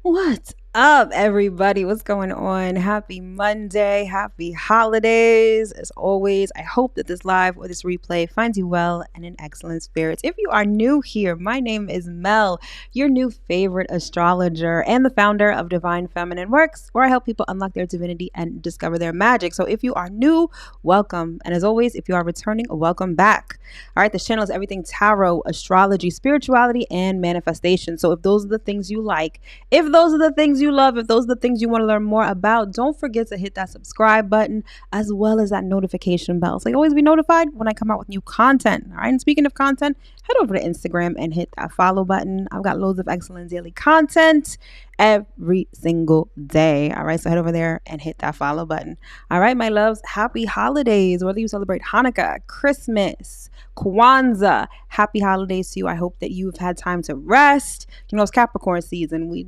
What's up, everybody? What's going on? Happy Monday. Happy holidays. As always, I hope that this live or this replay finds you well and in excellent spirits. If you are new here, my name is Mel, your new favorite astrologer and the founder of Divine Feminine Works, where I help people unlock their divinity and discover their magic. So if you are new, welcome. And as always, if you are returning, welcome back. All right, this channel is everything tarot, astrology, spirituality, and manifestation. So if those are the things you like, if those are the things you love, if those are the things you want to learn more about, don't forget to hit that subscribe button as well as that notification bell. So you always be notified when I come out with new content. All right. And speaking of content, head over to Instagram and hit that follow button. I've got loads of excellent daily content every single day. All right. So head over there and hit that follow button. All right, my loves. Happy holidays. Whether you celebrate Hanukkah, Christmas, Kwanzaa, happy holidays to you. I hope that you've had time to rest. You know, it's Capricorn season. We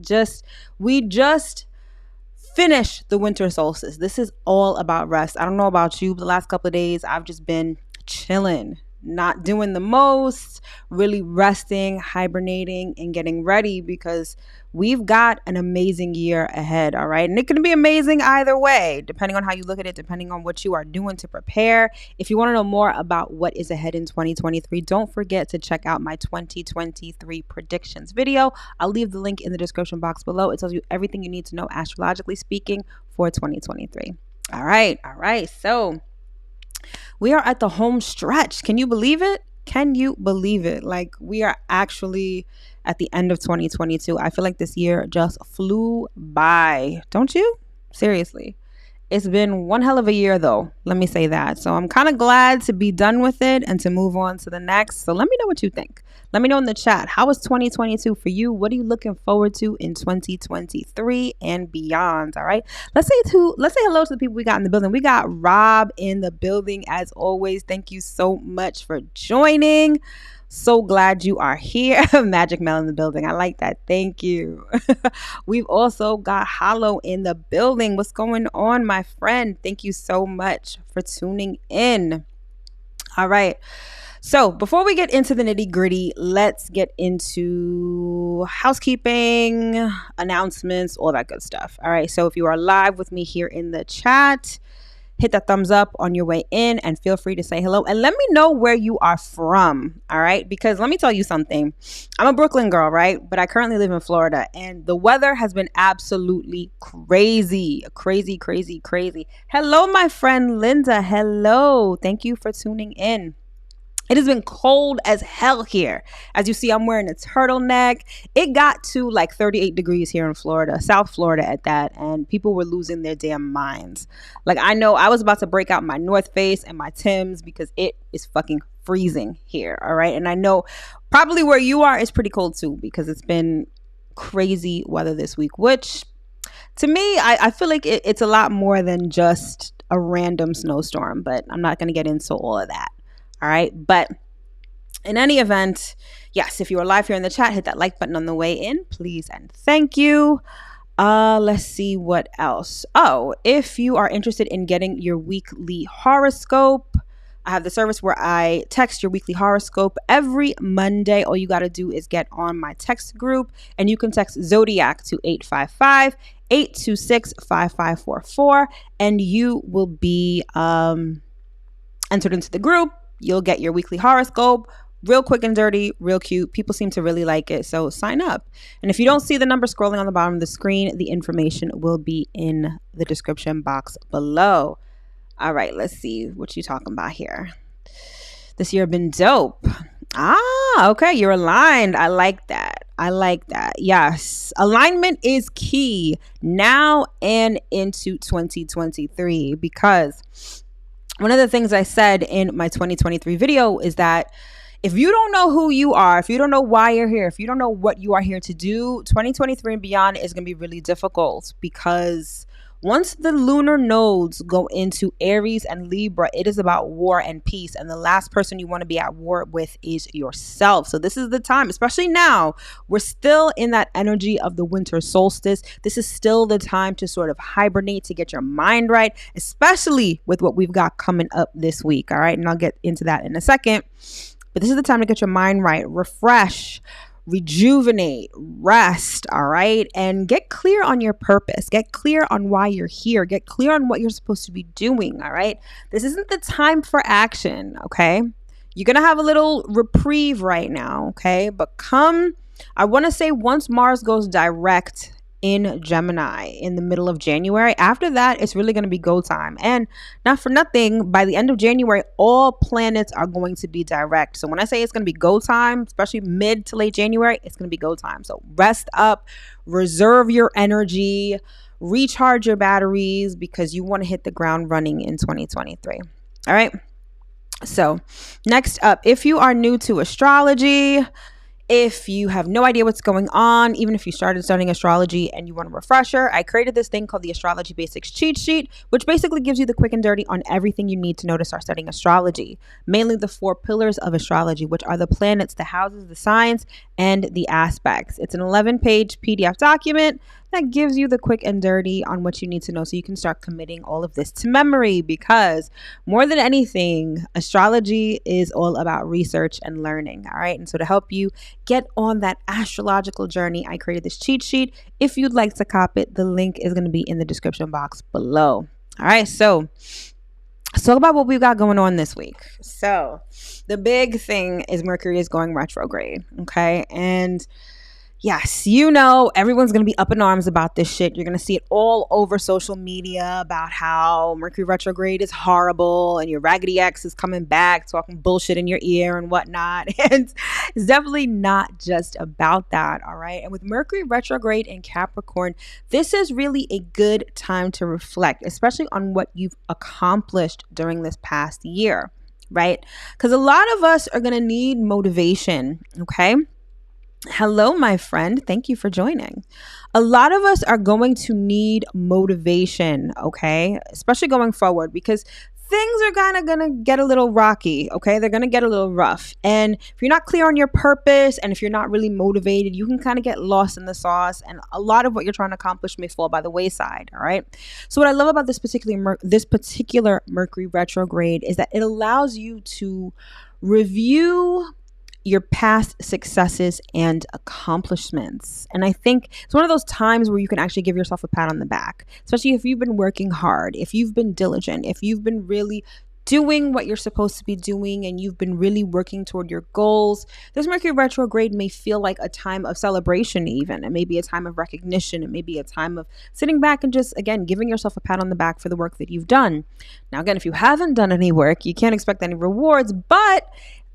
just finished the winter solstice. This is all about rest. I don't know about you, but the last couple of days I've just been chilling, not doing the most, really resting, hibernating, and getting ready because we've got an amazing year ahead. All right. And it can be amazing either way, depending on how you look at it, depending on what you are doing to prepare. If you want to know more about what is ahead in 2023, don't forget to check out my 2023 predictions video. I'll leave the link in the description box below. It tells you everything you need to know astrologically speaking for 2023. All right. All right. So we are at the home stretch. Can you believe it? Can you believe it? Like, we are actually at the end of 2022. I feel like this year just flew by. Don't you? Seriously. It's been one hell of a year, though. Let me say that. So I'm kind of glad to be done with it and to move on to the next. So let me know what you think. Let me know in the chat. How was 2022 for you? What are you looking forward to in 2023 and beyond? All right. Let's say hello to the people we got in the building. We got Rob in the building as always. Thank you so much for joining. So glad you are here. Magic Mel in the building. I like that. Thank you. We've also got Hollow in the building. What's going on, my friend? Thank you so much for tuning in. All right. So before we get into the nitty gritty, let's get into housekeeping, announcements, all that good stuff. All right. So if you are live with me here in the chat, hit that thumbs up on your way in and feel free to say hello and let me know where you are from. All right. Because let me tell you something. I'm a Brooklyn girl, right? But I currently live in Florida and the weather has been absolutely crazy. Crazy, crazy, crazy. Hello, my friend Linda. Hello. Thank you for tuning in. It has been cold as hell here. As you see, I'm wearing a turtleneck. It got to like 38 degrees here in Florida, South Florida at that, and people were losing their damn minds. Like, I know I was about to break out my North Face and my Timbs because it is fucking freezing here, all right? And I know probably where you are is pretty cold too because it's been crazy weather this week, which to me, I feel like it's a lot more than just a random snowstorm, but I'm not going to get into all of that. All right. But in any event, yes, if you are live here in the chat, hit that like button on the way in, please. And thank you. Let's see what else. Oh, if you are interested in getting your weekly horoscope, I have the service where I text your weekly horoscope every Monday. All you got to do is get on my text group and you can text ZODIAC to 855-826-5544 and you will be entered into the group. You'll get your weekly horoscope, real quick and dirty, real cute. People seem to really like it. So sign up. And if you don't see the number scrolling on the bottom of the screen, the information will be in the description box below. All right, let's see what you're talking about here. This year been dope. Okay. You're aligned. I like that. I like that. Yes. Alignment is key now and into 2023 because one of the things I said in my 2023 video is that if you don't know who you are, if you don't know why you're here, if you don't know what you are here to do, 2023 and beyond is going to be really difficult because Once the lunar nodes go into Aries and Libra, it is about war and peace. And the last person you want to be at war with is yourself. So this is the time, especially now, we're still in that energy of the winter solstice. This is still the time to sort of hibernate, to get your mind right, especially with what we've got coming up this week. All right. And I'll get into that in a second. But this is the time to get your mind right, refresh, rejuvenate, rest, all right? And get clear on your purpose. Get clear on why you're here. Get clear on what you're supposed to be doing, all right? This isn't the time for action, okay? You're going to have a little reprieve right now, okay? But I want to say once Mars goes direct in Gemini in the middle of January, after that, it's really going to be go time. And not for nothing, by the end of January, all planets are going to be direct. So when I say it's going to be go time, especially mid to late January, it's going to be go time. So rest up, reserve your energy, recharge your batteries, because you want to hit the ground running in 2023. All right. So next up, if you are new to astrology, if you have no idea what's going on, even if you started studying astrology and you want a refresher, I created this thing called the Astrology Basics Cheat Sheet, which basically gives you the quick and dirty on everything you need to know to start studying astrology. Mainly the 4 pillars of astrology, which are the planets, the houses, the signs, and the aspects. It's an 11-page PDF document that gives you the quick and dirty on what you need to know so you can start committing all of this to memory, because more than anything, astrology is all about research and learning. All right. And so to help you get on that astrological journey, I created this cheat sheet. If you'd like to cop it, the link is going to be in the description box below. All right. So let's talk about what we've got going on this week. So the big thing is Mercury is going retrograde. Okay. And yes, everyone's going to be up in arms about this shit. You're going to see it all over social media about how Mercury retrograde is horrible and your raggedy ex is coming back talking bullshit in your ear and whatnot. And it's definitely not just about that, all right? And with Mercury retrograde in Capricorn, this is really a good time to reflect, especially on what you've accomplished during this past year, right? Because a lot of us are going to need motivation, okay? Hello, my friend. Thank you for joining. A lot of us are going to need motivation, okay? Especially going forward, because things are kind of going to get a little rocky, okay? They're going to get a little rough. And if you're not clear on your purpose and if you're not really motivated, you can kind of get lost in the sauce, and a lot of what you're trying to accomplish may fall by the wayside, all right? So what I love about this particular Mercury retrograde is that it allows you to review your past successes and accomplishments. And I think it's one of those times where you can actually give yourself a pat on the back, especially if you've been working hard, if you've been diligent, if you've been really doing what you're supposed to be doing and you've been really working toward your goals. This Mercury retrograde may feel like a time of celebration even. It may be a time of recognition. It may be a time of sitting back and just, again, giving yourself a pat on the back for the work that you've done. Now, again, if you haven't done any work, you can't expect any rewards, but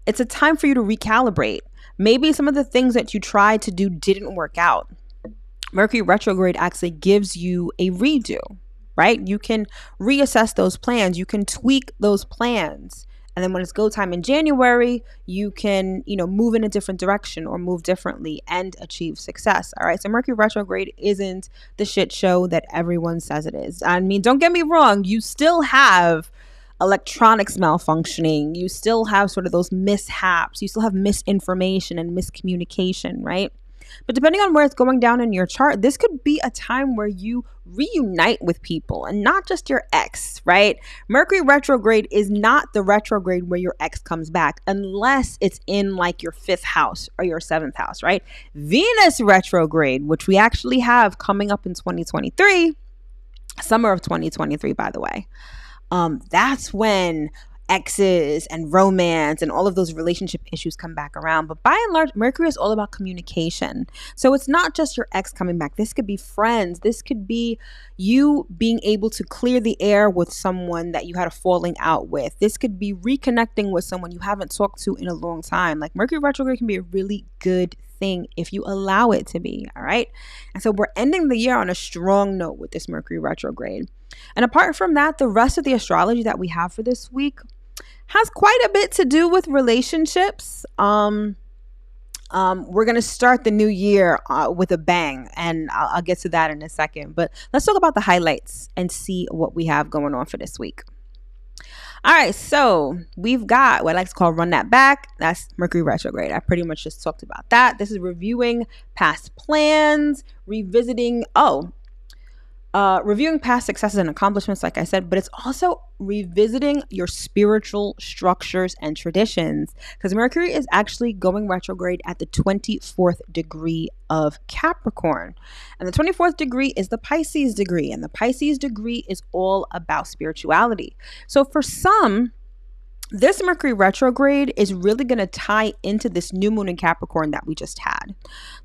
it's a time for you to recalibrate. Maybe some of the things that you tried to do didn't work out. Mercury retrograde actually gives you a redo, right? You can reassess those plans. You can tweak those plans. And then when it's go time in January, you can, move in a different direction or move differently and achieve success. All right. So Mercury retrograde isn't the shit show that everyone says it is. I mean, don't get me wrong. You still have electronics malfunctioning. You still have sort of those mishaps. You still have misinformation and miscommunication, right? But depending on where it's going down in your chart, this could be a time where you reunite with people and not just your ex, right? Mercury retrograde is not the retrograde where your ex comes back unless it's in like your 5th house or your 7th house, right? Venus retrograde, which we actually have coming up in 2023, summer of 2023, by the way. That's when exes and romance and all of those relationship issues come back around. But by and large, Mercury is all about communication. So it's not just your ex coming back. This could be friends. This could be you being able to clear the air with someone that you had a falling out with. This could be reconnecting with someone you haven't talked to in a long time. Like Mercury retrograde can be a really good thing if you allow it to be. All right. And so we're ending the year on a strong note with this Mercury retrograde. And apart from that, the rest of the astrology that we have for this week has quite a bit to do with relationships. We're going to start the new year with a bang, and I'll get to that in a second. But let's talk about the highlights and see what we have going on for this week. All right, so we've got what I like to call run that back. That's Mercury retrograde. I pretty much just talked about that. This is reviewing past plans, reviewing past successes and accomplishments, like I said, but it's also revisiting your spiritual structures and traditions, because Mercury is actually going retrograde at the 24th degree of Capricorn. And the 24th degree is the Pisces degree, and the Pisces degree is all about spirituality. So for some, this Mercury retrograde is really going to tie into this new moon in Capricorn that we just had.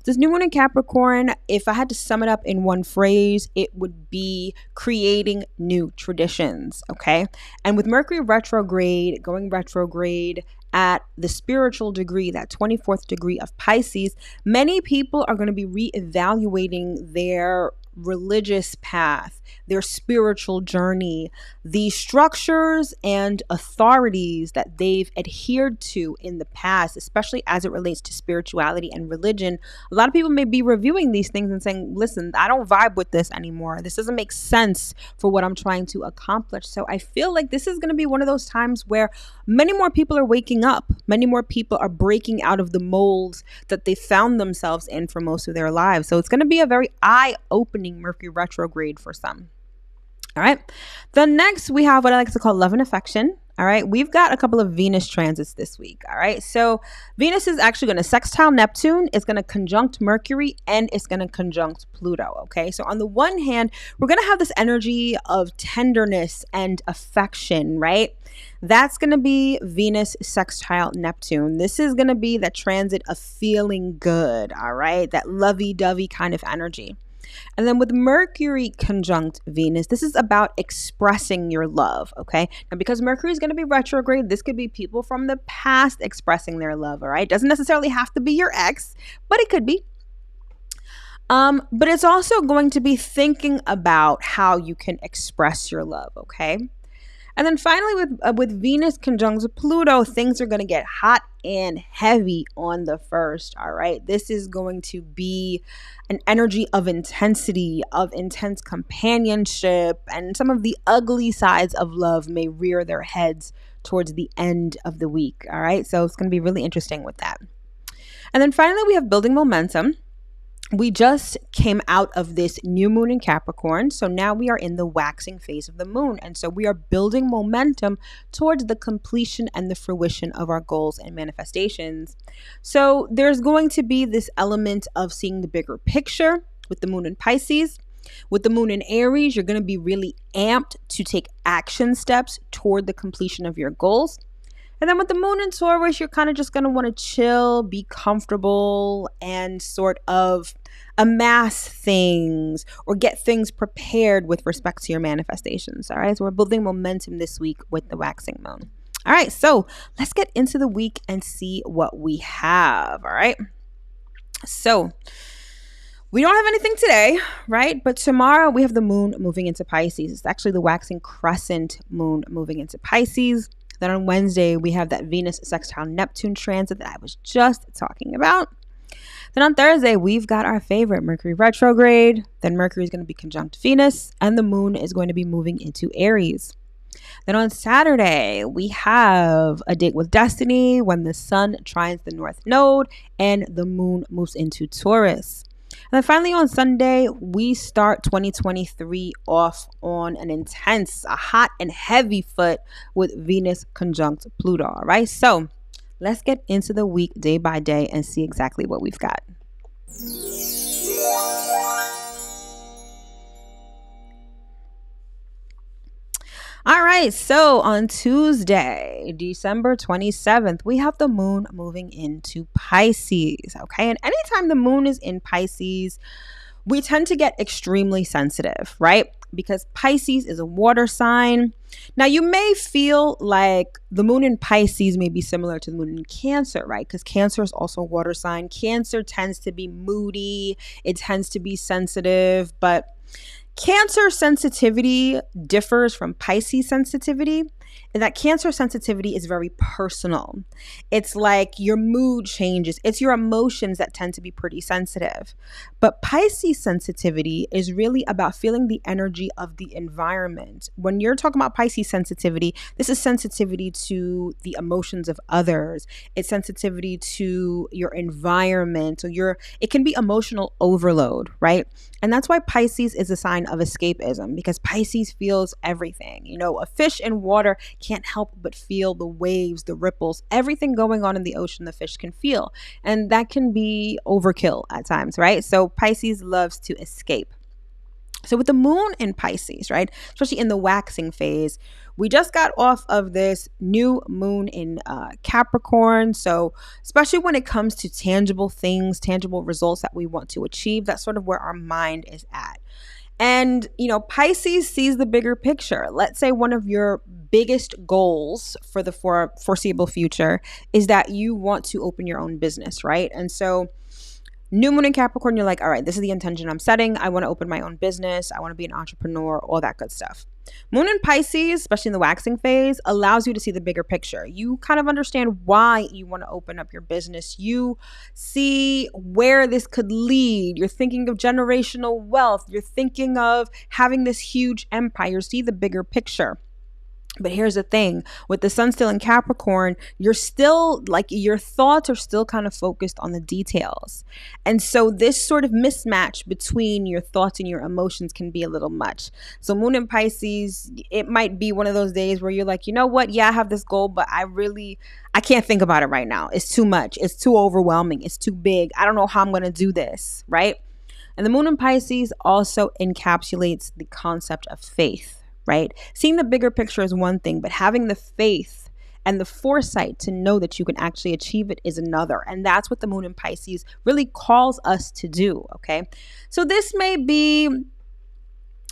This new moon in Capricorn, if I had to sum it up in one phrase, it would be creating new traditions, okay? And with Mercury retrograde, going retrograde at the spiritual degree, that 24th degree of Pisces, many people are going to be reevaluating their religious path, their spiritual journey, the structures and authorities that they've adhered to in the past, especially as it relates to spirituality and religion. A lot of people may be reviewing these things and saying, listen, I don't vibe with this anymore. This doesn't make sense for what I'm trying to accomplish. So I feel like this is going to be one of those times where many more people are waking up. Many more people are breaking out of the molds that they found themselves in for most of their lives. So it's going to be a very eye-opening Mercury retrograde for some. All right. Then next we have what I like to call love and affection. All right. We've got a couple of Venus transits this week. All right. So Venus is actually going to sextile Neptune. It's going to conjunct Mercury, and it's going to conjunct Pluto. Okay. So on the one hand, we're going to have this energy of tenderness and affection, right? That's going to be Venus sextile Neptune. This is going to be that transit of feeling good. All right. That lovey-dovey kind of energy. And then with Mercury conjunct Venus, this is about expressing your love, okay? Now, because Mercury is going to be retrograde, this could be people from the past expressing their love, all right? Doesn't necessarily have to be your ex, but it could be. But it's also going to be thinking about how you can express your love, okay? And then finally, with Venus conjunct Pluto, things are going to get hot and heavy on the 1st, all right? This is going to be an energy of intensity, of intense companionship, and some of the ugly sides of love may rear their heads towards the end of the week, all right? So it's going to be really interesting with that. And then finally, we have building momentum. We just came out of this new moon in Capricorn. So now we are in the waxing phase of the moon. And so we are building momentum towards the completion and the fruition of our goals and manifestations. So there's going to be this element of seeing the bigger picture with the moon in Pisces. With the moon in Aries, you're going to be really amped to take action steps toward the completion of your goals. And then with the moon in Taurus, you're kind of just going to want to chill, be comfortable, and sort of amass things or get things prepared with respect to your manifestations. All right. So we're building momentum this week with the waxing moon. All right. So let's get into the week and see what we have. All right. So we don't have anything today, right? But tomorrow we have the moon moving into Pisces. It's actually the waxing crescent moon moving into Pisces. Then on Wednesday, we have that Venus sextile Neptune transit that I was just talking about. Then on Thursday, we've got our favorite Mercury retrograde. Then Mercury is going to be conjunct Venus, and the moon is going to be moving into Aries. Then on Saturday, we have a date with destiny when the sun trines the north node and the moon moves into Taurus. And then finally on Sunday, we start 2023 off on an intense, a hot and heavy foot with Venus conjunct Pluto. All right. So let's get into the week day by day and see exactly what we've got. All right, so on Tuesday, December 27th, we have the moon moving into Pisces, okay? And anytime the moon is in Pisces, we tend to get extremely sensitive, right? Because Pisces is a water sign. Now, you may feel like the moon in Pisces may be similar to the moon in Cancer, right? Because Cancer is also a water sign. Cancer tends to be moody. It tends to be sensitive, but Cancer sensitivity differs from Pisces sensitivity is that Cancer sensitivity is very personal. It's like your mood changes. It's your emotions that tend to be pretty sensitive. But Pisces sensitivity is really about feeling the energy of the environment. When you're talking about Pisces sensitivity, this is sensitivity to the emotions of others. It's sensitivity to your environment. So it can be emotional overload, right? And that's why Pisces is a sign of escapism, because Pisces feels everything. You know, a fish in water can't help but feel the waves, the ripples, everything going on in the ocean, the fish can feel. And that can be overkill at times, right? So Pisces loves to escape. So with the moon in Pisces, right, especially in the waxing phase, we just got off of this new moon in Capricorn. So especially when it comes to tangible things, tangible results that we want to achieve, that's sort of where our mind is at. And, you know, Pisces sees the bigger picture. Let's say one of your biggest goals for the foreseeable future is that you want to open your own business, right? And so new moon in Capricorn, you're like, all right, this is the intention I'm setting. I want to open my own business. I want to be an entrepreneur, all that good stuff. Moon in Pisces, especially in the waxing phase, allows you to see the bigger picture. You kind of understand why you want to open up your business. You see where this could lead. You're thinking of generational wealth. You're thinking of having this huge empire. See the bigger picture. But here's the thing, with the sun still in Capricorn, you're still like, your thoughts are still kind of focused on the details. And so this sort of mismatch between your thoughts and your emotions can be a little much. So moon in Pisces, it might be one of those days where you're like, you know what? Yeah, I have this goal, but I can't think about it right now. It's too much. It's too overwhelming. It's too big. I don't know how I'm going to do this, right? And the moon in Pisces also encapsulates the concept of faith. Right? Seeing the bigger picture is one thing, but having the faith and the foresight to know that you can actually achieve it is another. And that's what the moon in Pisces really calls us to do. Okay. So this may be,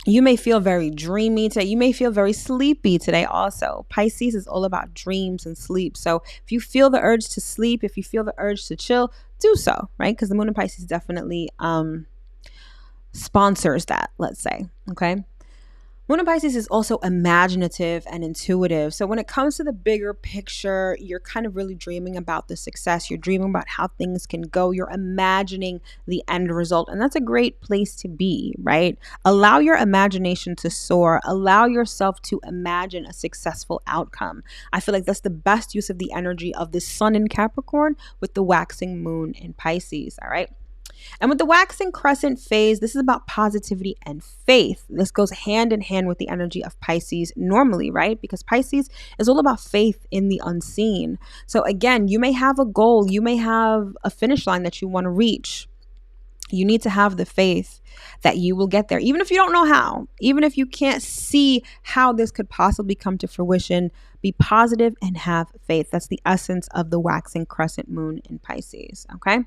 you may feel very dreamy today. You may feel very sleepy today also. Pisces is all about dreams and sleep. So if you feel the urge to sleep, if you feel the urge to chill, do so, right? Because the moon in Pisces definitely sponsors that, let's say. Okay. Moon in Pisces is also imaginative and intuitive. So when it comes to the bigger picture, you're kind of really dreaming about the success. You're dreaming about how things can go. You're imagining the end result. And that's a great place to be, right? Allow your imagination to soar. Allow yourself to imagine a successful outcome. I feel like that's the best use of the energy of the sun in Capricorn with the waxing moon in Pisces, all right? And with the waxing crescent phase, this is about positivity and faith. This goes hand in hand with the energy of Pisces normally, right? Because Pisces is all about faith in the unseen. So again, you may have a goal, you may have a finish line that you want to reach. You need to have the faith that you will get there, even if you don't know how, even if you can't see how this could possibly come to fruition. Be positive and have faith. That's the essence of the waxing crescent moon in Pisces. Okay.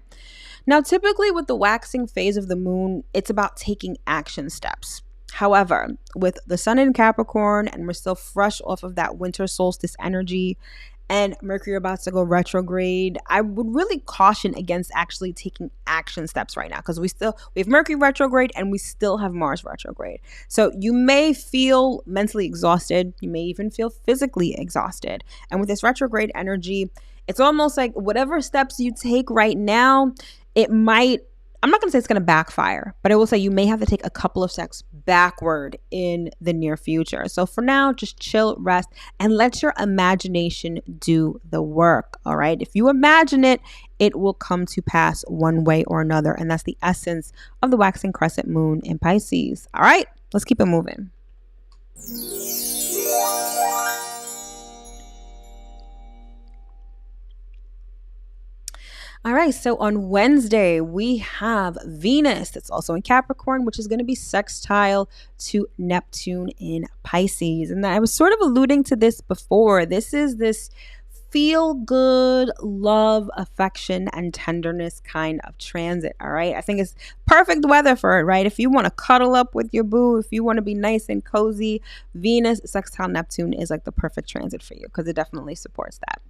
Now, typically with the waxing phase of the moon, it's about taking action steps. However, with the sun in Capricorn and we're still fresh off of that winter solstice energy and Mercury about to go retrograde, I would really caution against actually taking action steps right now, because we have Mercury retrograde and we still have Mars retrograde. So you may feel mentally exhausted. You may even feel physically exhausted. And with this retrograde energy, it's almost like whatever steps you take right now, I'm not going to say it's going to backfire, but I will say you may have to take a couple of steps backward in the near future. So for now, just chill, rest, and let your imagination do the work. All right. If you imagine it, it will come to pass one way or another. And that's the essence of the waxing crescent moon in Pisces. All right. Let's keep it moving. All right, so on Wednesday, we have Venus, that's also in Capricorn, which is going to be sextile to Neptune in Pisces. And I was sort of alluding to this before. This is this feel good, love, affection, and tenderness kind of transit, all right? I think it's perfect weather for it, right? If you want to cuddle up with your boo, if you want to be nice and cozy, Venus, sextile Neptune is like the perfect transit for you because it definitely supports that.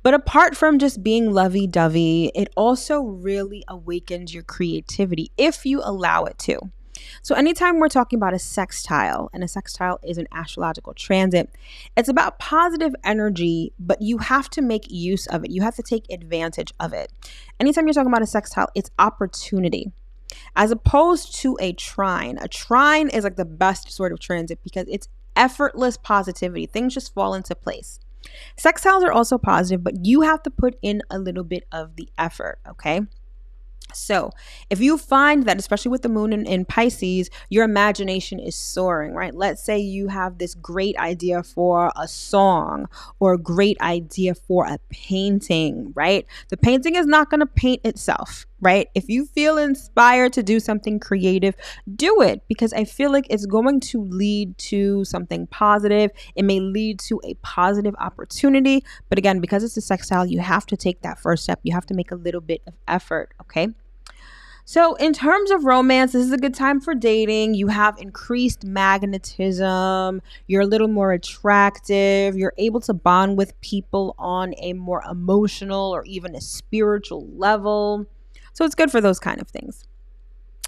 But apart from just being lovey-dovey, it also really awakens your creativity if you allow it to. So anytime we're talking about a sextile, and a sextile is an astrological transit, it's about positive energy, but you have to make use of it. You have to take advantage of it. Anytime you're talking about a sextile, it's opportunity. As opposed to a trine. A trine is like the best sort of transit because it's effortless positivity. Things just fall into place. Sextiles are also positive, but you have to put in a little bit of the effort, okay? So if you find that, especially with the moon in Pisces, your imagination is soaring, right? Let's say you have this great idea for a song or a great idea for a painting, right? The painting is not going to paint itself, right? If you feel inspired to do something creative, do it, because I feel like it's going to lead to something positive. It may lead to a positive opportunity. But again, because it's a sextile, you have to take that first step. You have to make a little bit of effort, okay? So in terms of romance, this is a good time for dating. You have increased magnetism. You're a little more attractive. You're able to bond with people on a more emotional or even a spiritual level. So it's good for those kind of things.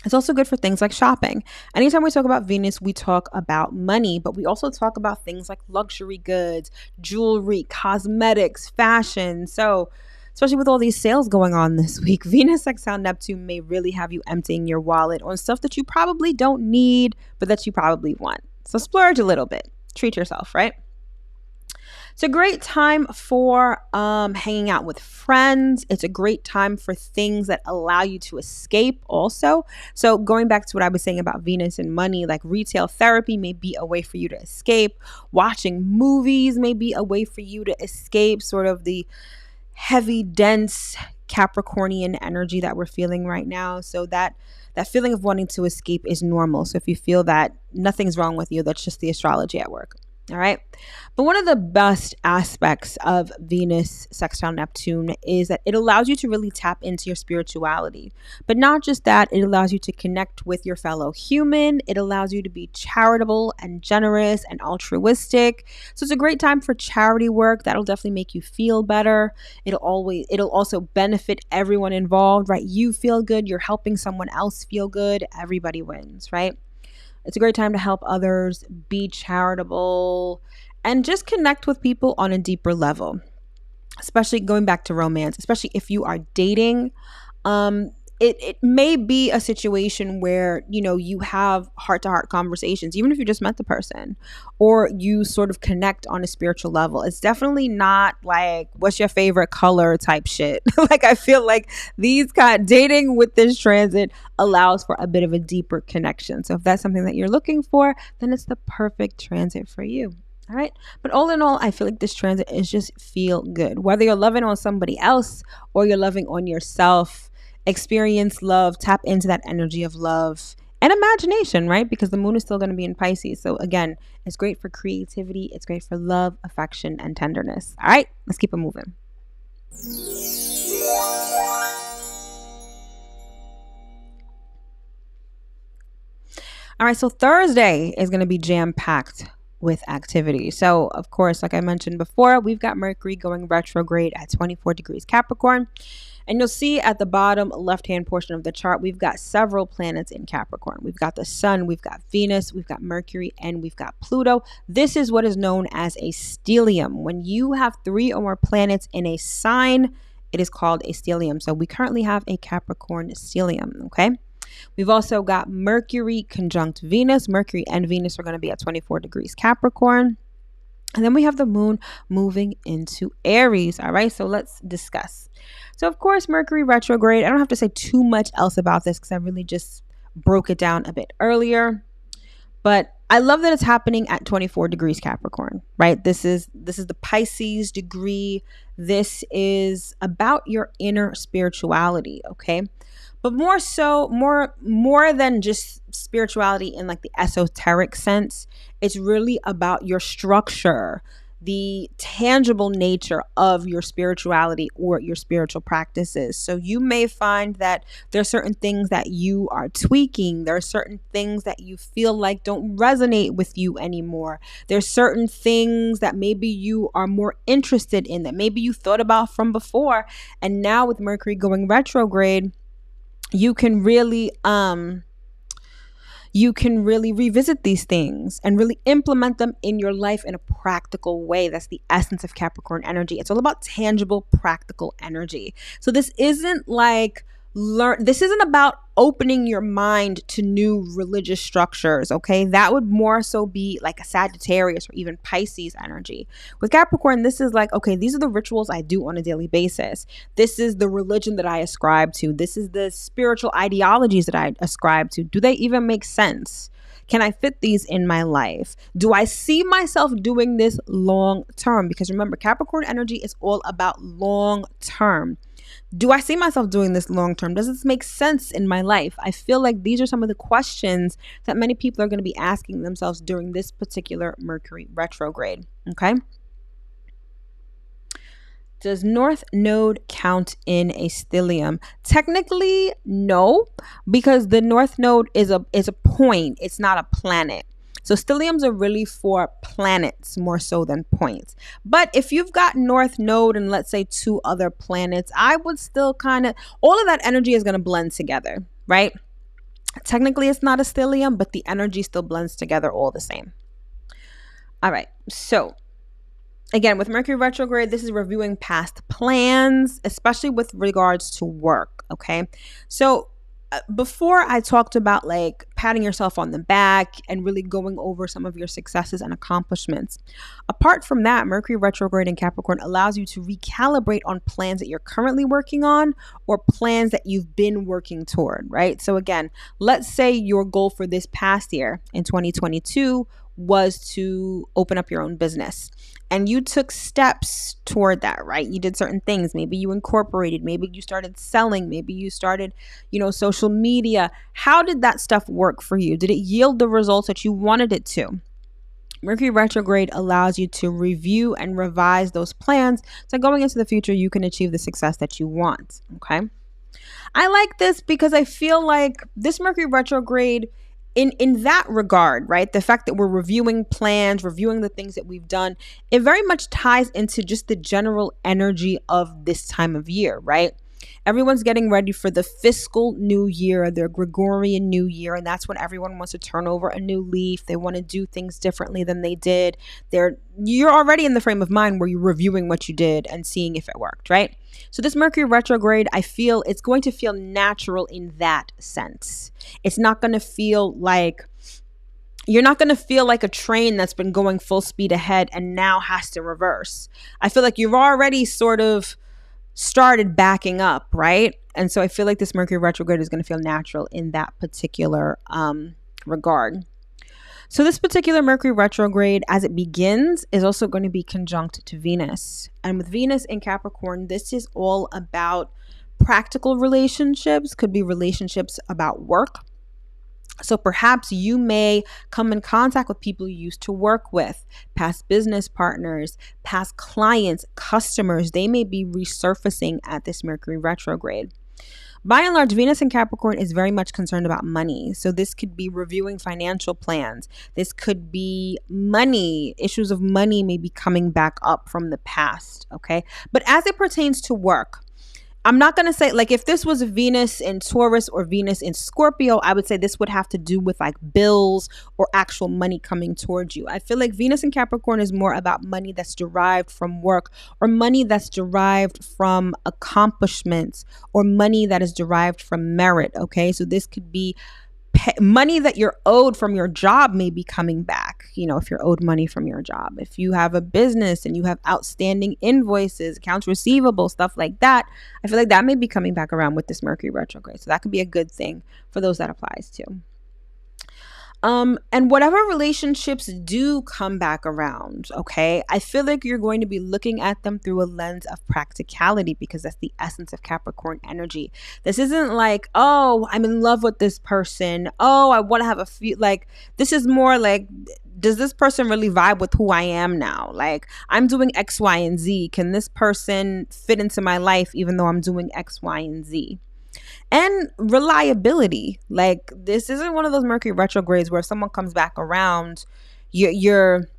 It's also good for things like shopping. Anytime we talk about Venus, we talk about money, but we also talk about things like luxury goods, jewelry, cosmetics, fashion. So especially with all these sales going on this week, Venus sextile Neptune may really have you emptying your wallet on stuff that you probably don't need, but that you probably want. So splurge a little bit. Treat yourself, right? It's a great time for hanging out with friends. It's a great time for things that allow you to escape also. So going back to what I was saying about Venus and money, like retail therapy may be a way for you to escape. Watching movies may be a way for you to escape sort of the heavy, dense Capricornian energy that we're feeling right now. So that feeling of wanting to escape is normal. So if you feel that, nothing's wrong with you. That's just the astrology at work. All right. But one of the best aspects of Venus sextile Neptune is that it allows you to really tap into your spirituality. But not just that, it allows you to connect with your fellow human. It allows you to be charitable and generous and altruistic. So it's a great time for charity work. That'll definitely make you feel better. It'll also benefit everyone involved, right? You feel good. You're helping someone else feel good. Everybody wins, right? It's a great time to help others, be charitable, and just connect with people on a deeper level, especially going back to romance, especially if you are dating. It may be a situation where, you have heart-to-heart conversations, even if you just met the person, or you sort of connect on a spiritual level. It's definitely not like, what's your favorite color type shit. Like, I feel like dating with this transit allows for a bit of a deeper connection. So if that's something that you're looking for, then it's the perfect transit for you. All right. But all in all, I feel like this transit is just feel good. Whether you're loving on somebody else or you're loving on yourself, experience love, tap into that energy of love and imagination, right? Because the moon is still going to be in Pisces. So again, it's great for creativity. It's great for love, affection, and tenderness. All right, let's keep it moving. All right, so Thursday is going to be jam-packed with activity. So, of course, like I mentioned before, we've got Mercury going retrograde at 24 degrees Capricorn. And you'll see at the bottom left-hand portion of the chart, we've got several planets in Capricorn. We've got the Sun, we've got Venus, we've got Mercury, and we've got Pluto. This is what is known as a stellium. When you have 3 or more planets in a sign, it is called a stellium. So we currently have a Capricorn stellium, okay? We've also got Mercury conjunct Venus. Mercury and Venus are going to be at 24 degrees Capricorn. And then we have the moon moving into Aries. All right, so let's discuss. So, of course, Mercury retrograde. I don't have to say too much else about this because I really just broke it down a bit earlier. But I love that it's happening at 24 degrees Capricorn, right? This is the Pisces degree. This is about your inner spirituality, okay? But more than just spirituality in like the esoteric sense, it's really about your structure, the tangible nature of your spirituality or your spiritual practices. So you may find that there are certain things that you are tweaking. There are certain things that you feel like don't resonate with you anymore. There's certain things that maybe you are more interested in that maybe you thought about from before. And now with Mercury going retrograde, you can really you can really revisit these things and really implement them in your life in a practical way. That's the essence of Capricorn energy. It's all about tangible, practical energy. So this isn't like this isn't about opening your mind to new religious structures, okay? That would more so be like a Sagittarius or even Pisces energy. With Capricorn, this is like, okay, these are the rituals I do on a daily basis. This is the religion that I ascribe to. This is the spiritual ideologies that I ascribe to. Do they even make sense? Can I fit these in my life? Do I see myself doing this long term? Because remember, Capricorn energy is all about long term. Do I see myself doing this long term? Does this make sense in my life? I feel like these are some of the questions that many people are going to be asking themselves during this particular Mercury retrograde. Okay. Does North Node count in a stellium? Technically, no, because the North Node is a point. It's not a planet. So stelliums are really for planets more so than points. But if you've got North Node and let's say 2 other planets, I would still all of that energy is going to blend together, right? Technically, it's not a stellium, but the energy still blends together all the same. All right. So again, with Mercury retrograde, this is reviewing past plans, especially with regards to work. Okay. So before I talked about like patting yourself on the back and really going over some of your successes and accomplishments. Apart from that, Mercury retrograde in Capricorn allows you to recalibrate on plans that you're currently working on or plans that you've been working toward, right? So again, let's say your goal for this past year in 2022 was to open up your own business. And you took steps toward that, right? You did certain things. Maybe you incorporated, maybe you started selling, maybe you started, social media. How did that stuff work for you? Did it yield the results that you wanted it to? Mercury retrograde allows you to review and revise those plans so going into the future, you can achieve the success that you want, okay? I like this because I feel like this Mercury retrograde in that regard, right? The fact that we're reviewing plans, reviewing the things that we've done, it very much ties into just the general energy of this time of year, right? Everyone's getting ready for the fiscal new year, their Gregorian new year, and that's when everyone wants to turn over a new leaf. They want to do things differently than they did. You're already in the frame of mind where you're reviewing what you did and seeing if it worked, right? So this Mercury retrograde, I feel it's going to feel natural in that sense. It's not going to feel like you're not going to feel like a train that's been going full speed ahead and now has to reverse. I feel like you've already sort of started backing up, right? And so I feel like this Mercury retrograde is going to feel natural in that particular regard. So this particular Mercury retrograde, as it begins, is also going to be conjunct to Venus. And with Venus in Capricorn, this is all about practical relationships, could be relationships about work. So perhaps you may come in contact with people you used to work with, past business partners, past clients, customers. They may be resurfacing at this Mercury retrograde. By and large, Venus in Capricorn is very much concerned about money. So this could be reviewing financial plans. This could be money. Issues of money may be coming back up from the past, okay? But as it pertains to work, I'm not going to say, like, if this was Venus in Taurus or Venus in Scorpio, I would say this would have to do with like bills or actual money coming towards you. I feel like Venus in Capricorn is more about money that's derived from work or money that's derived from accomplishments or money that is derived from merit. Okay. So this could be money that you're owed from your job may be coming back, if you're owed money from your job. If you have a business and you have outstanding invoices, accounts receivable, stuff like that, I feel like that may be coming back around with this Mercury retrograde. So that could be a good thing for those that applies to. And whatever relationships do come back around, okay, I feel like you're going to be looking at them through a lens of practicality because that's the essence of Capricorn energy. This isn't like, oh, I'm in love with this person. Oh, I want to have this is more like, does this person really vibe with who I am now? Like, I'm doing X, Y, and Z. Can this person fit into my life even though I'm doing X, Y, and Z? And reliability. Like, this isn't one of those Mercury retrogrades where if someone comes back around, you're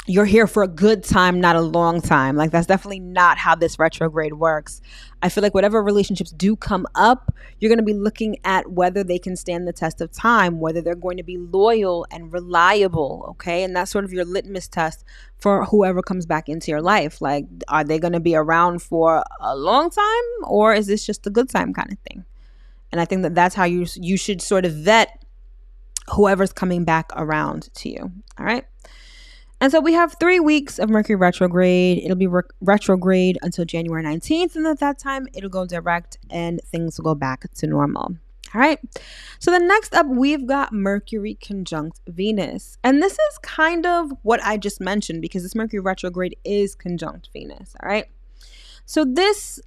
you're here for a good time, not a long time. Like, that's definitely not how this retrograde works. I feel like whatever relationships do come up, you're going to be looking at whether they can stand the test of time, whether they're going to be loyal and reliable. Okay. And that's sort of your litmus test for whoever comes back into your life. Like, are they going to be around for a long time, or is this just a good time kind of thing? And I think that that's how you should sort of vet whoever's coming back around to you. All right. And so we have 3 weeks of Mercury retrograde. It'll be retrograde until January 19th. And at that time, it'll go direct and things will go back to normal. All right. So the next up, we've got Mercury conjunct Venus. And this is kind of what I just mentioned, because this Mercury retrograde is conjunct Venus. All right. So this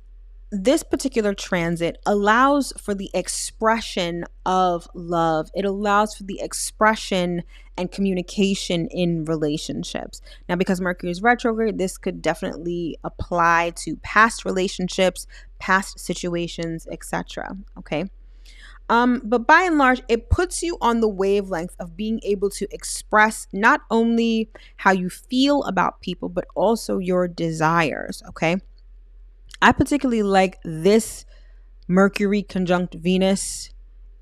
particular transit allows for the expression of love. It allows for the expression and communication in relationships. Now, because Mercury is retrograde, this could definitely apply to past relationships, past situations, etc. Okay. But by and large, it puts you on the wavelength of being able to express not only how you feel about people, but also your desires. Okay. I particularly like this Mercury conjunct Venus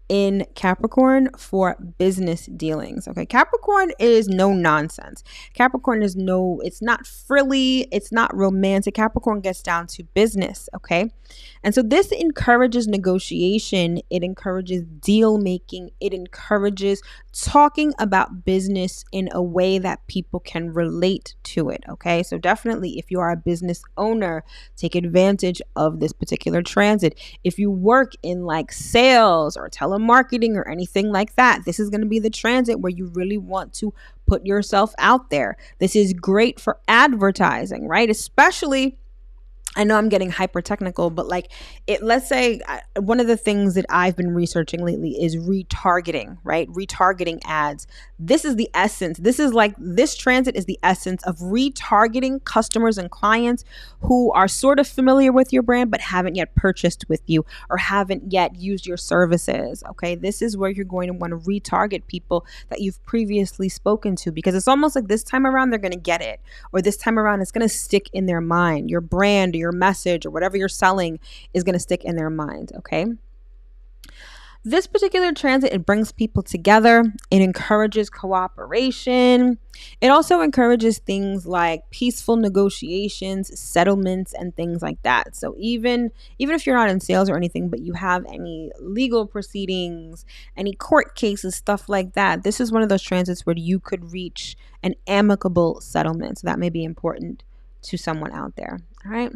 in Capricorn for business dealings. Okay. Capricorn is no nonsense. Capricorn is it's not frilly. It's not romantic. Capricorn gets down to business. Okay. And so this encourages negotiation. It encourages deal making. It encourages talking about business in a way that people can relate to it. Okay. So definitely, if you are a business owner, take advantage of this particular transit. If you work in like sales or telemarketing or anything like that, this is going to be the transit where you really want to put yourself out there. This is great for advertising, right? Especially, I know I'm getting hyper technical, but like let's say one of the things that I've been researching lately is retargeting, right? Retargeting ads. This is the essence. This transit is the essence of retargeting customers and clients who are sort of familiar with your brand, but haven't yet purchased with you or haven't yet used your services. Okay. This is where you're going to want to retarget people that you've previously spoken to, because it's almost like this time around, they're going to get it, or this time around, it's going to stick in their mind. Your brand, or your message, or whatever you're selling is going to stick in their mind. Okay. This particular transit, it brings people together. It encourages cooperation. It also encourages things like peaceful negotiations, settlements, and things like that. So even if you're not in sales or anything, but you have any legal proceedings, any court cases, stuff like that, this is one of those transits where you could reach an amicable settlement. So that may be important to someone out there. All right.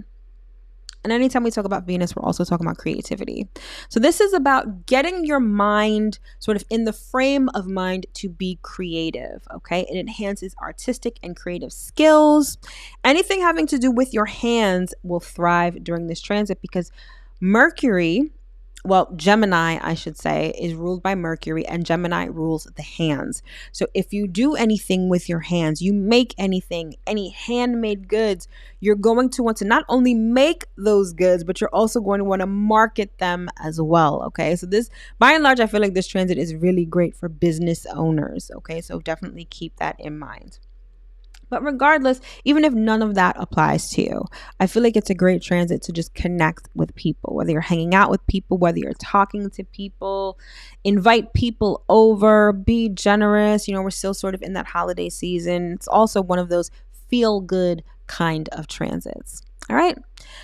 And anytime we talk about Venus, we're also talking about creativity. So this is about getting your mind sort of in the frame of mind to be creative, okay? It enhances artistic and creative skills. Anything having to do with your hands will thrive during this transit, because Gemini, I should say, is ruled by Mercury, and Gemini rules the hands. So if you do anything with your hands, you make anything, any handmade goods, you're going to want to not only make those goods, but you're also going to want to market them as well. Okay. So this, by and large, I feel like this transit is really great for business owners. Okay. So definitely keep that in mind. But regardless, even if none of that applies to you, I feel like it's a great transit to just connect with people, whether you're hanging out with people, whether you're talking to people, invite people over, be generous. We're still sort of in that holiday season. It's also one of those feel good kind of transits. All right.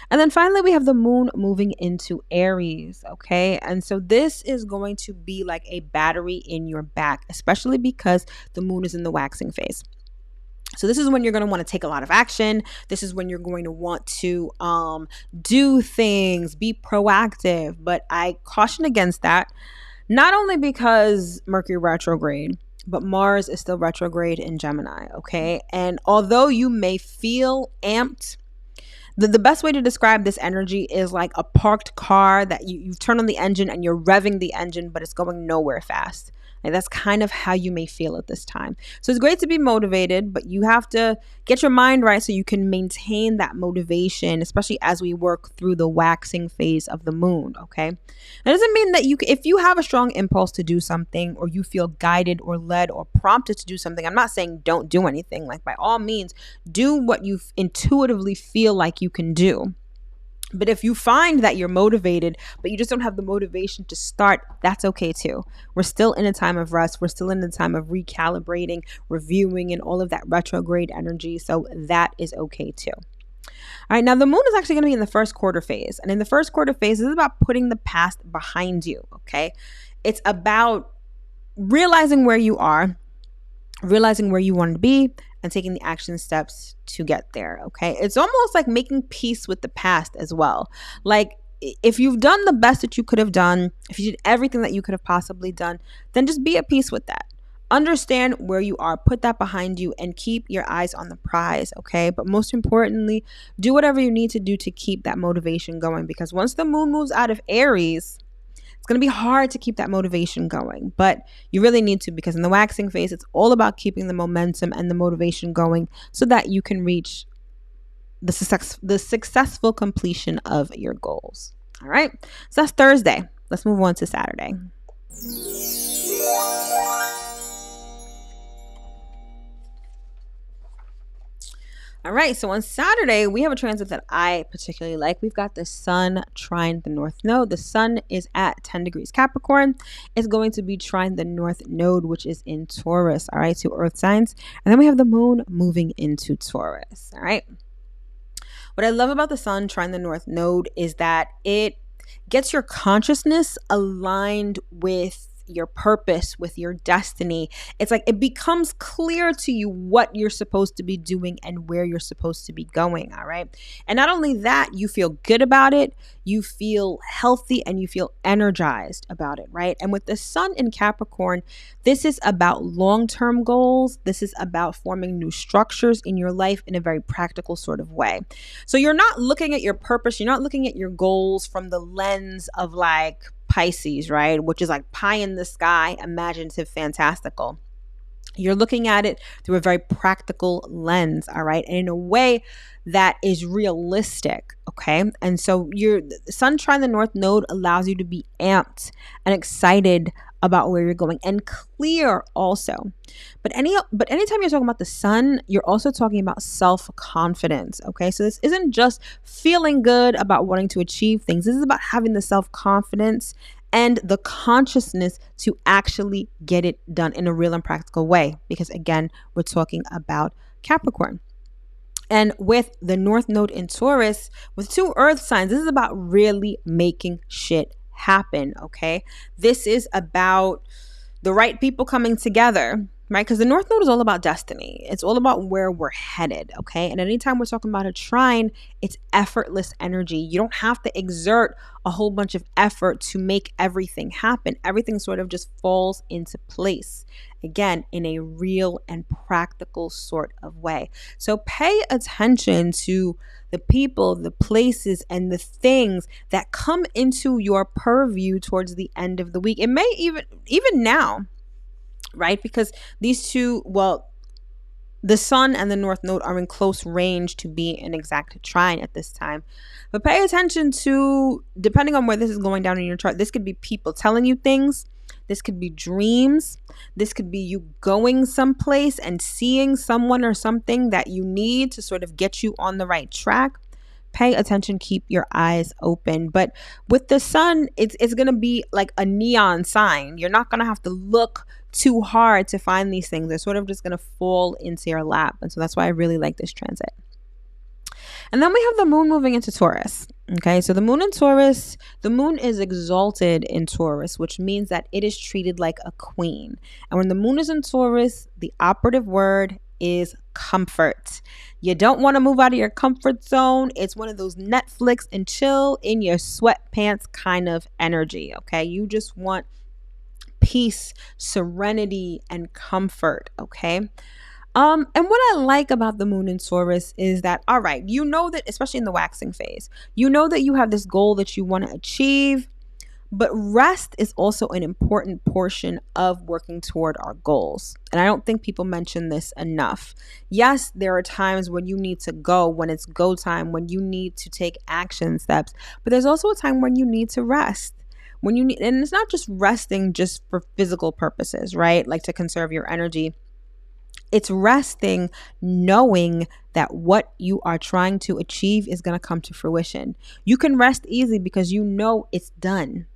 And then finally, we have the moon moving into Aries. Okay. And so this is going to be like a battery in your back, especially because the moon is in the waxing phase. So this is when you're going to want to take a lot of action. This is when you're going to want to do things, be proactive. But I caution against that, not only because Mercury retrograde, but Mars is still retrograde in Gemini. Okay. And although you may feel amped, the best way to describe this energy is like a parked car that you turn on the engine and you're revving the engine, but it's going nowhere fast. Right? That's kind of how you may feel at this time. So it's great to be motivated, but you have to get your mind right so you can maintain that motivation, especially as we work through the waxing phase of the moon, okay? That doesn't mean that if you have a strong impulse to do something, or you feel guided or led or prompted to do something, I'm not saying don't do anything. Like, by all means, do what you intuitively feel like you can do. But if you find that you're motivated, but you just don't have the motivation to start, that's okay too. We're still in a time of rest. We're still in a time of recalibrating, reviewing, and all of that retrograde energy. So that is okay too. All right, now the moon is actually going to be in the first quarter phase. And in the first quarter phase, this is about putting the past behind you, okay? It's about realizing where you are, realizing where you want to be, and taking the action steps to get there, okay? It's almost like making peace with the past as well. Like, if you've done the best that you could have done, if you did everything that you could have possibly done, then just be at peace with that. Understand where you are, put that behind you, and keep your eyes on the prize, okay? But most importantly, do whatever you need to do to keep that motivation going, because once the moon moves out of Aries, it's going to be hard to keep that motivation going, but you really need to, because in the waxing phase, it's all about keeping the momentum and the motivation going so that you can reach the successful completion of your goals. All right. So that's Thursday. Let's move on to Saturday. All right, so on Saturday, we have a transit that I particularly like. We've got the sun trine the north node. The sun is at 10 degrees Capricorn. It's going to be trine the north node, which is in Taurus, all right, 2 earth signs. And then we have the moon moving into Taurus, all right? What I love about the sun trine the north node is that it gets your consciousness aligned with your purpose, with your destiny. It's like it becomes clear to you what you're supposed to be doing and where you're supposed to be going, all right? And not only that, you feel good about it, you feel healthy, and you feel energized about it, right? And with the sun in Capricorn, this is about long-term goals. This is about forming new structures in your life in a very practical sort of way. So you're not looking at your purpose, you're not looking at your goals from the lens of like Pisces, right? Which is like pie in the sky, imaginative, fantastical. You're looking at it through a very practical lens, all right? And in a way that is realistic, okay? And so your sun trine the north node allows you to be amped and excited about where you're going, and clear also. But anytime you're talking about the sun, you're also talking about self-confidence, okay? So this isn't just feeling good about wanting to achieve things. This is about having the self-confidence and the consciousness to actually get it done in a real and practical way. Because again, we're talking about Capricorn. And with the north node in Taurus, with 2 earth signs, this is about really making shit happen, okay? This is about the right people coming together, right? Because the north node is all about destiny. It's all about where we're headed, okay? And anytime we're talking about a trine, it's effortless energy. You don't have to exert a whole bunch of effort to make everything happen. Everything sort of just falls into place, again, in a real and practical sort of way. So pay attention to the people, the places, and the things that come into your purview towards the end of the week. It may even now, right? Because these two, well, the sun and the north node are in close range to be an exact trine at this time. But pay attention to, depending on where this is going down in your chart, this could be people telling you things. This could be dreams. This could be you going someplace and seeing someone or something that you need to sort of get you on the right track. Pay attention, keep your eyes open. But with the sun, it's going to be like a neon sign. You're not going to have to look too hard to find these things. They're sort of just going to fall into your lap. And so that's why I really like this transit. And then we have the moon moving into Taurus. Okay, so the moon in Taurus, the moon is exalted in Taurus, which means that it is treated like a queen. And when the moon is in Taurus, the operative word is comfort. You don't want to move out of your comfort zone. It's one of those Netflix and chill in your sweatpants kind of energy. Okay, you just want peace, serenity, and comfort. Okay. And what I like about the moon in Taurus is that, all right, you know that, especially in the waxing phase, you know that you have this goal that you want to achieve, But rest is also an important portion of working toward our goals. And I don't think people mention this enough. Yes, there are times when you need to go, when it's go time, when you need to take action steps, but there's also a time when you need to rest. When you need, and it's not just resting just for physical purposes, right? Like to conserve your energy. It's resting knowing that what you are trying to achieve is going to come to fruition. You can rest easy because you know it's done.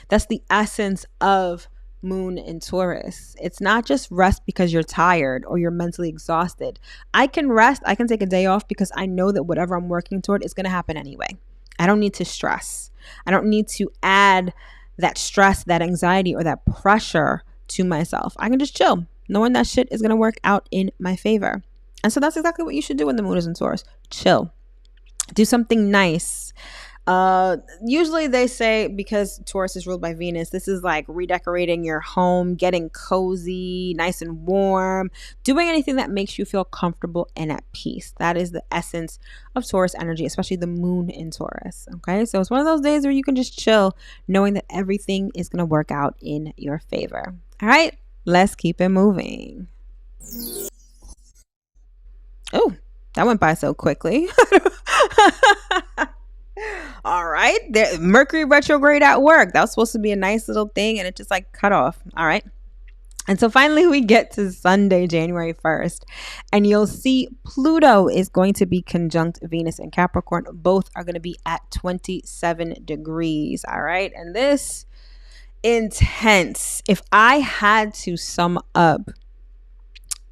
That's the essence of Moon in Taurus. It's not just rest because you're tired or you're mentally exhausted. I can rest, I can take a day off because I know that whatever I'm working toward is going to happen anyway. I don't need to stress. I don't need to add that stress, that anxiety, or that pressure to myself. I can just chill, knowing that shit is going to work out in my favor. And so that's exactly what you should do when the moon is in Taurus. Chill. Do something nice. Usually they say, because Taurus is ruled by Venus, this is like redecorating your home, getting cozy, nice and warm, doing anything that makes you feel comfortable and at peace. That is the essence of Taurus energy, especially the moon in Taurus. Okay, so it's one of those days where you can just chill, knowing that everything is going to work out in your favor. All right, let's keep it moving. Oh, that went by so quickly. All right. Mercury retrograde at work. That was supposed to be a nice little thing and it just like cut off. All right. And so finally we get to Sunday, January 1st, and you'll see Pluto is going to be conjunct Venus and Capricorn. Both are going to be at 27 degrees. All right. And this intense. If I had to sum up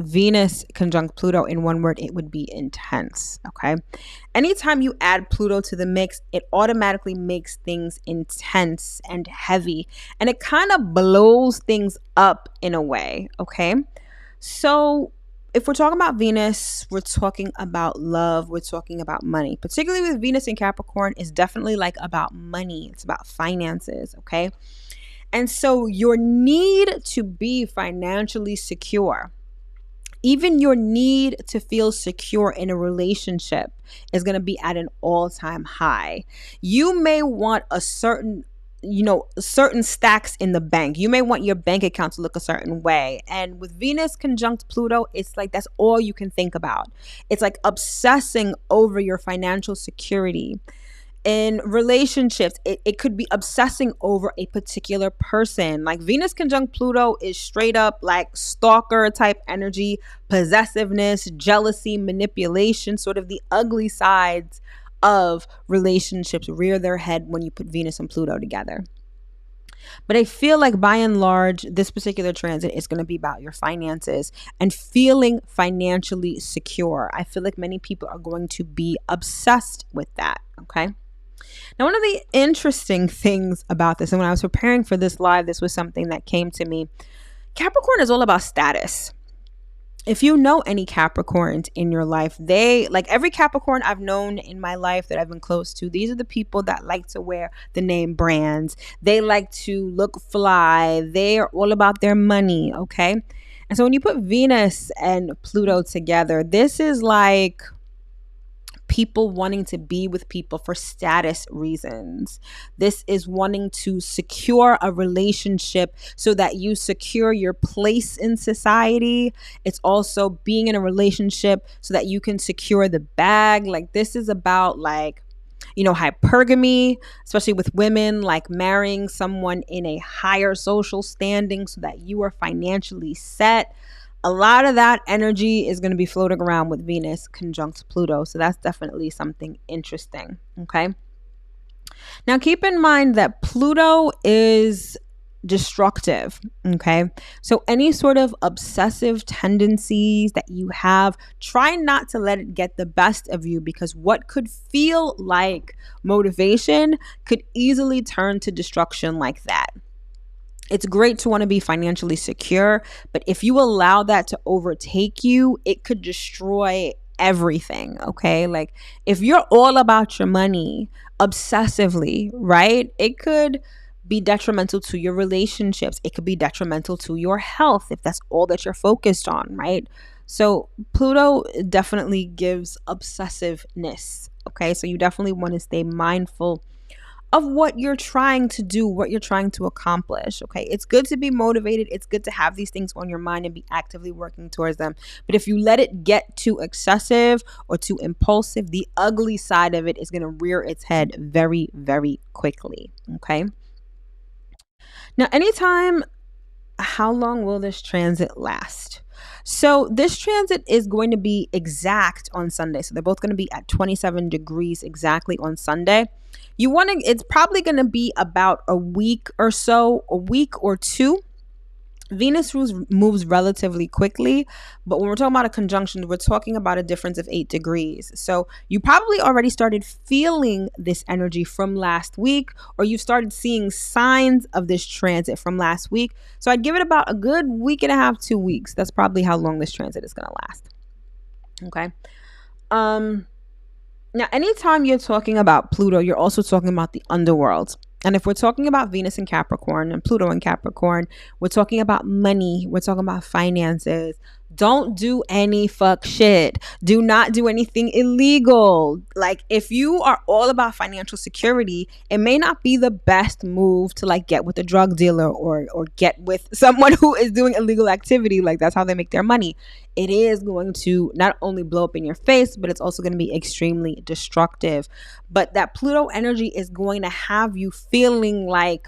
Venus conjunct Pluto in one word, it would be intense. Okay. Anytime you add Pluto to the mix, it automatically makes things intense and heavy, and it kind of blows things up in a way. Okay. So if we're talking about Venus, we're talking about love, we're talking about money, particularly with Venus in Capricorn is definitely like about money. It's about finances. Okay. And so your need to be financially secure, even your need to feel secure in a relationship, is going to be at an all-time high. You may want a certain stacks in the bank. You may want your bank account to look a certain way. And with Venus conjunct Pluto, it's like that's all you can think about. It's like obsessing over your financial security. In relationships, it could be obsessing over a particular person. Like Venus conjunct Pluto is straight up like stalker type energy, possessiveness, jealousy, manipulation, sort of the ugly sides of relationships rear their head when you put Venus and Pluto together. But I feel like by and large, this particular transit is going to be about your finances and feeling financially secure. I feel like many people are going to be obsessed with that. Okay. Now, one of the interesting things about this, and when I was preparing for this live, this was something that came to me. Capricorn is all about status. If you know any Capricorns in your life, they, like every Capricorn I've known in my life that I've been close to, these are the people that like to wear the name brands. They like to look fly. They are all about their money, okay? And so when you put Venus and Pluto together, this is like people wanting to be with people for status reasons. This is wanting to secure a relationship so that you secure your place in society. It's also being in a relationship so that you can secure the bag. Like this is about like, hypergamy, especially with women, like marrying someone in a higher social standing so that you are financially set. A lot of that energy is going to be floating around with Venus conjunct Pluto. So that's definitely something interesting. Okay. Now keep in mind that Pluto is destructive. Okay. So any sort of obsessive tendencies that you have, try not to let it get the best of you, because what could feel like motivation could easily turn to destruction like that. It's great to want to be financially secure, but if you allow that to overtake you, it could destroy everything, okay? Like if you're all about your money obsessively, right? It could be detrimental to your relationships. It could be detrimental to your health if that's all that you're focused on, right? So Pluto definitely gives obsessiveness, okay? So you definitely want to stay mindful of what you're trying to do, what you're trying to accomplish. Okay. It's good to be motivated. It's good to have these things on your mind and be actively working towards them. But if you let it get too excessive or too impulsive, the ugly side of it is going to rear its head very, very quickly. Okay. Now, how long will this transit last? So this transit is going to be exact on Sunday. So they're both going to be at 27 degrees exactly on Sunday. It's probably going to be about a week or two. Venus moves relatively quickly, but when we're talking about a conjunction, we're talking about a difference of 8 degrees. So you probably already started feeling this energy from last week, or you've started seeing signs of this transit from last week. So I'd give it about a good week and a half, 2 weeks. That's probably how long this transit is going to last. Okay. Now, anytime you're talking about Pluto, you're also talking about the underworld. And if we're talking about Venus in Capricorn and Pluto in Capricorn, we're talking about money. We're talking about finances. Don't do any fuck shit. Do not do anything illegal. Like, if you are all about financial security, it may not be the best move to like get with a drug dealer or get with someone who is doing illegal activity. Like, that's how they make their money. It is going to not only blow up in your face, but it's also going to be extremely destructive. But that Pluto energy is going to have you feeling like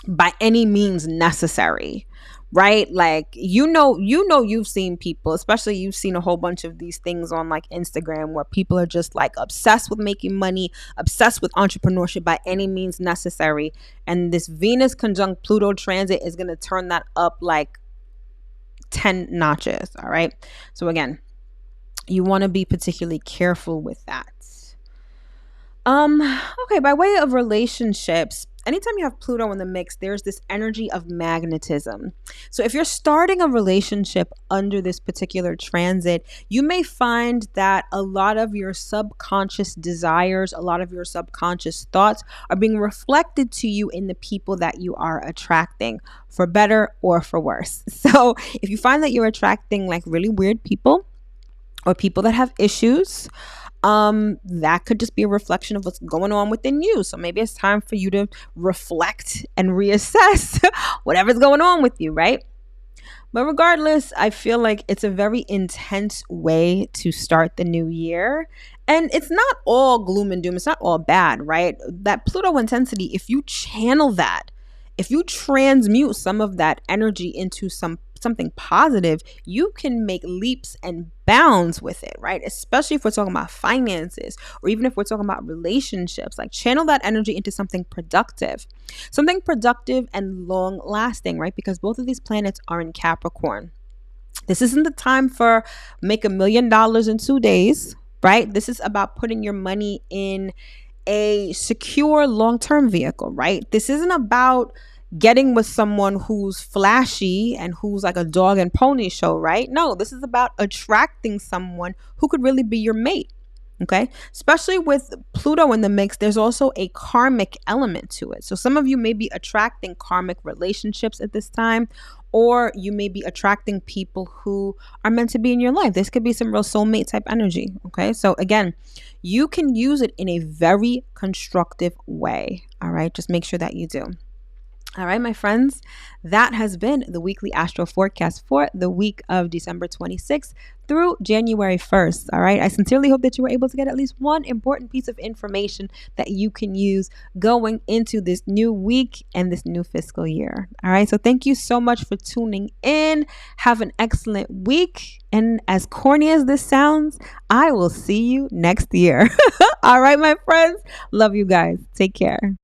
by any means necessary, right? Like, you've seen people, especially you've seen a whole bunch of these things on like Instagram where people are just like obsessed with making money, obsessed with entrepreneurship by any means necessary. And this Venus conjunct Pluto transit is going to turn that up like 10 notches. All right. So again, you want to be particularly careful with that. Okay, by way of relationships, anytime you have Pluto in the mix, there's this energy of magnetism. So if you're starting a relationship under this particular transit, you may find that a lot of your subconscious desires, a lot of your subconscious thoughts are being reflected to you in the people that you are attracting, for better or for worse. So if you find that you're attracting like really weird people or people that have issues, that could just be a reflection of what's going on within you. So maybe it's time for you to reflect and reassess whatever's going on with you, right? But regardless, I feel like it's a very intense way to start the new year. And it's not all gloom and doom. It's not all bad, right? That Pluto intensity, if you channel that, if you transmute some of that energy into something positive, you can make leaps and bounds with it, right? Especially if we're talking about finances, or even if we're talking about relationships. Like, channel that energy into something productive and long lasting, right? Because both of these planets are in Capricorn. This isn't the time for make $1 million in 2 days, right? This is about putting your money in a secure long-term vehicle, right? This isn't about getting with someone who's flashy and who's like a dog and pony show, right? No, this is about attracting someone who could really be your mate. Okay. Especially with Pluto in the mix, there's also a karmic element to it. So some of you may be attracting karmic relationships at this time, or you may be attracting people who are meant to be in your life. This could be some real soulmate type energy. Okay. So again, you can use it in a very constructive way. All right. Just make sure that you do. All right, my friends, that has been the weekly astro forecast for the week of December 26th through January 1st. All right, I sincerely hope that you were able to get at least one important piece of information that you can use going into this new week and this new fiscal year. All right, so thank you so much for tuning in. Have an excellent week. And as corny as this sounds, I will see you next year. All right, my friends, love you guys. Take care.